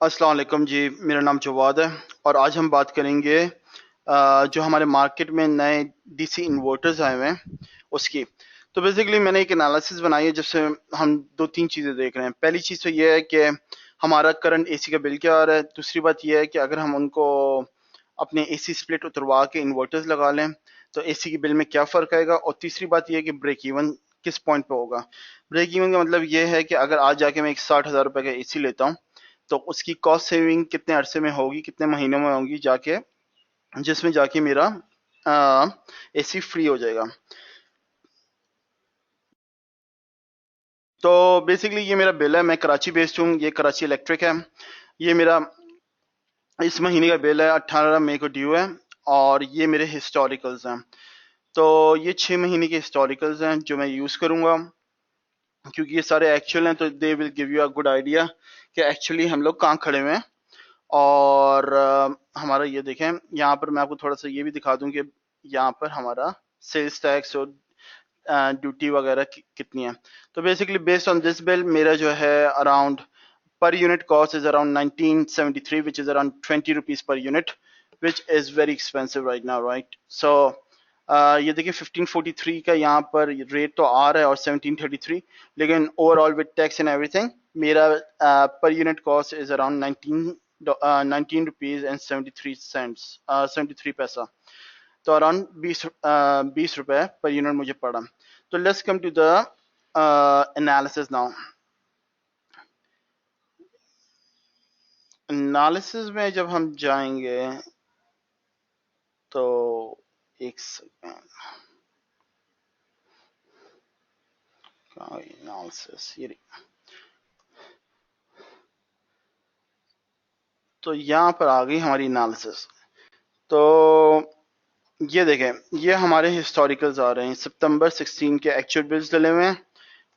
अस्सलाम वालेकुम जी, मेरा नाम जवाद है और आज हम बात करेंगे जो हमारे मार्केट में नए डीसी इन्वर्टर्स आए हुए हैं उसकी। तो बेसिकली मैंने एक एनालिसिस बनाई है जिससे हम दो तीन चीज़ें देख रहे हैं। पहली चीज़ तो ये है कि हमारा करंट एसी का बिल क्या आ रहा है। दूसरी बात ये है कि अगर हम उनको अपने एसी स्प्लिट उतरवा के इन्वर्टर्स लगा लें तो एसी के बिल में क्या फ़र्क आएगा। और तीसरी बात ये है कि ब्रेक इवन किस पॉइंट पे होगा। ब्रेक इवन का मतलब ये है कि अगर आज जाके मैं एक 60,000 रुपये का एसी लेता हूँ तो उसकी कॉस्ट सेविंग कितने अरसे में होगी, कितने महीनों में होगी जाके, जिसमें जाके मेरा एसी फ्री हो जाएगा। तो बेसिकली ये मेरा बिल है, मैं कराची बेस्ड हूँ, ये कराची इलेक्ट्रिक है। ये मेरा इस महीने का बिल है, 18 मई को ड्यू है। और ये मेरे हिस्टोरिकल्स हैं। तो ये 6 महीने के हिस्टोरिकल्स हैं जो मैं यूज़ करूँगा, क्योंकि ये सारे एक्चुअल हैं तो they will give you a good idea कि एक्चुअली हम लोग कहाँ खड़े हुए हैं। और हमारा ये देखें, यहाँ पर मैं आपको थोड़ा सा ये भी दिखा दूं कि यहाँ पर हमारा सेल्स टैक्स और ड्यूटी वगैरह कितनी है। तो basically based on this bill मेरा जो है around per unit cost is around 1973, which is around 20 rupees per unit, which is very expensive right now, right? So ये देखिए 1543 का यहाँ पर रेट तो आ रहा है और 1733, लेकिन overall with tax and everything मेरा पर unit cost is around 19 rupees and 73 cents, 73 पैसा। तो अराउंड 20 रुपए पर यूनिट मुझे पड़ा। तो let's come to the analysis now. Analysis में जब हम जाएंगे तो एक सेकेंड, एनालिसिस ये, तो यहाँ पर आ गई हमारी एनालिसिस। तो ये देखें, ये हमारे हिस्टोरिकल्स आ रहे हैं। सितंबर 16 के एक्चुअल बिल्स डले हुए हैं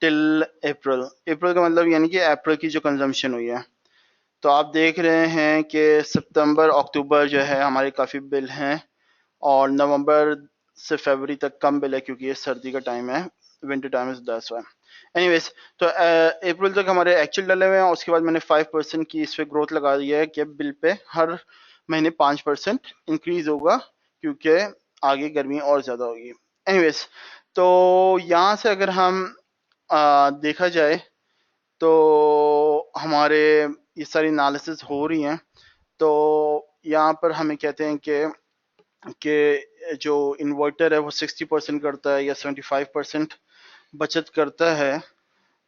टिल अप्रैल। अप्रैल का मतलब यानी कि अप्रैल की जो कंजम्पशन हुई है। तो आप देख रहे हैं कि सितंबर अक्टूबर जो है हमारे काफ़ी बिल हैं, और नवंबर से फरवरी तक कम बिल है क्योंकि ये सर्दी का टाइम है, winter time is that's why. Anyways, तो अप्रैल तक हमारे एक्चुअल डले हुए हैं। उसके बाद मैंने 5% की इस पे ग्रोथ लगा दी है कि बिल पे हर महीने 5% इंक्रीज होगा, क्योंकि आगे गर्मी और ज़्यादा होगी। एनीवेज, तो यहाँ से अगर हम देखा जाए तो हमारे ये सारी एनालिसिस हो रही हैं। तो यहाँ पर हमें कहते हैं कि जो इन्वर्टर है वो 60% करता है या 75% बचत करता है।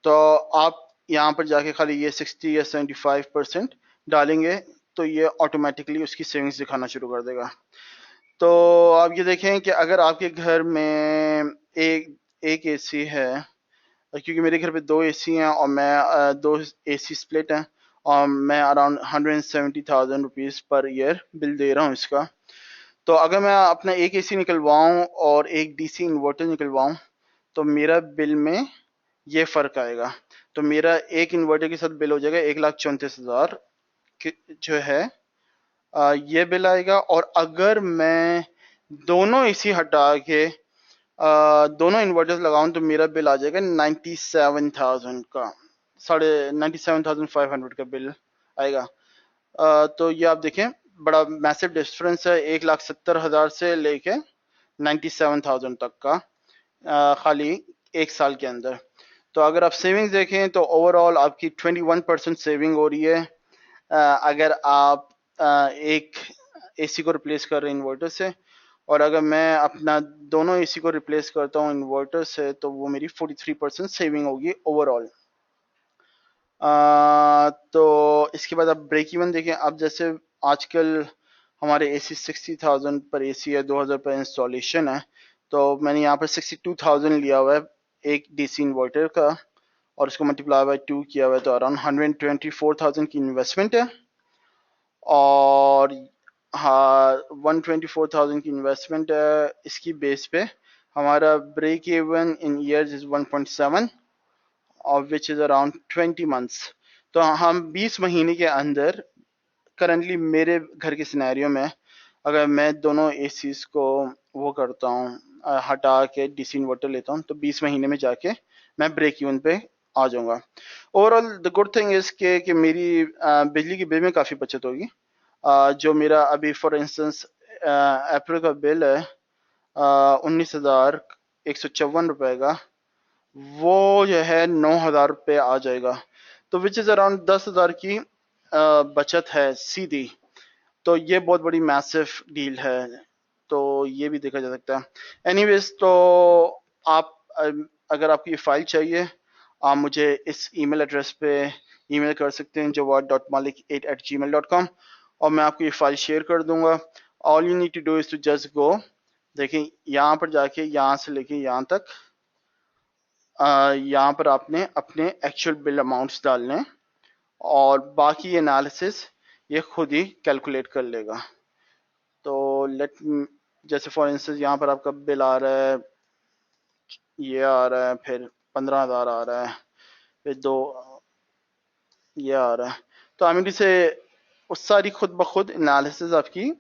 तो आप यहाँ पर जाके खाली ये 60 या 75% डालेंगे तो ये ऑटोमेटिकली उसकी सेविंग्स दिखाना शुरू कर देगा। तो आप ये देखें कि अगर आपके घर में एक एक एसी है, क्योंकि मेरे घर पे दो एसी हैं और मैं दो एसी स्प्लिट हैं, और मैं around 170,000 rupees per year bill दे रहा हूँ इसका। तो अगर मैं अपना एक एसी निकलवाऊँ और एक डीसी इन्वर्टर निकलवाऊँ तो मेरा बिल में ये फ़र्क आएगा। तो मेरा एक इन्वर्टर के साथ बिल हो जाएगा 1,34,000 जो है ये बिल आएगा। और अगर मैं दोनों एसी हटा के दोनों इन्वर्टर्स लगाऊं तो मेरा बिल आ जाएगा 97,000 का, 97,500 का बिल आएगा। तो ये आप देखें, बड़ा मैसिव डिफरेंस है 1,70,000 से लेके 97,000 तक का, खाली एक साल के अंदर। तो अगर आप सेविंग्स देखें तो ओवरऑल आपकी 21% सेविंग हो रही है अगर आप एक एसी को रिप्लेस कर रहे हैं इन्वर्टर से। और अगर मैं अपना दोनों एसी को रिप्लेस करता हूँ इन्वर्टर से तो वो मेरी 43% सेविंग होगी ओवरऑल। तो इसके बाद आप ब्रेक इवन देखें। अब जैसे आजकल हमारे एसी 60,000 पर एसी है, 2,000 पर इंस्टॉलेशन है। तो मैंने यहाँ पर 62,000 लिया हुआ है एक डीसी इन्वर्टर का, और उसको मल्टीप्लाई बाय 2 किया हुआ है, तो अराउंड 124,000 की इन्वेस्टमेंट है। और हाँ, 124,000 की इन्वेस्टमेंट है। इसकी बेस पे हमारा break even in years is 1.7, of which is around 20 months। तो हम 20 महीने के अंदर करंटली मेरे घर के सिनेरियो में अगर मैं दोनों एसीज को वो करता हूँ हटा के डीसी इन्वर्टर लेता हूँ तो 20 महीने में जाके मैं ब्रेक इवन पे आ जाऊंगा। Overall the good thing is कि मेरी बिजली की बिल में काफ़ी बचत होगी। जो मेरा अभी फॉर इंस्टेंस अप्रैल का बिल है 19,154 रुपये का, वो जो है 9,000 रुपये आ जाएगा, तो विच इज़ अराउंड 10,000 की बचत है सीधी। तो ये बहुत बड़ी मैसिव डील है, तो ये भी देखा जा सकता है। एनीवेज, तो आप अगर आपको ये फाइल चाहिए, आप मुझे इस ईमेल एड्रेस पे ईमेल कर सकते हैं, jawad.malik8@gmail.com, और मैं आपको ये फाइल शेयर कर दूंगा। All you need to do is to just go, देखें यहाँ पर जाके यहाँ से लेके यहाँ तक, यहाँ पर आपने अपने एक्चुअल बिल अमाउंट्स डालने हैं, और बाकी एनालिसिस ये खुद ही कैलकुलेट कर लेगा। तो जैसे फॉर इंस्टेंस यहाँ पर आपका बिल आ रहा है, ये आ रहा है, फिर 15,000 आ रहा है, फिर दो ये आ रहा है, तो आमिर से उस सारी खुद ब खुद एनालिसिस आपकी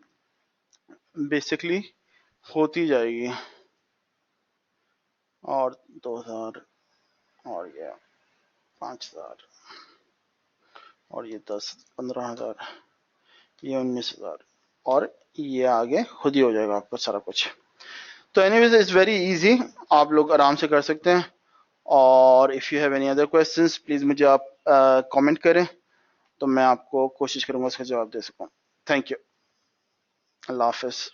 बेसिकली होती जाएगी। और 2,000, और ये 5,000, और ये 15,000, ये 19,000, और ये आगे खुद ही हो जाएगा आपका सारा कुछ। तो एनीवेज इट्स वेरी इजी, आप लोग आराम से कर सकते हैं। और if you have any other questions please मुझे आप कमेंट करें, तो मैं आपको कोशिश करूँगा उसका जवाब दे सकूँ। थैंक यू, अल्लाह हाफिज़।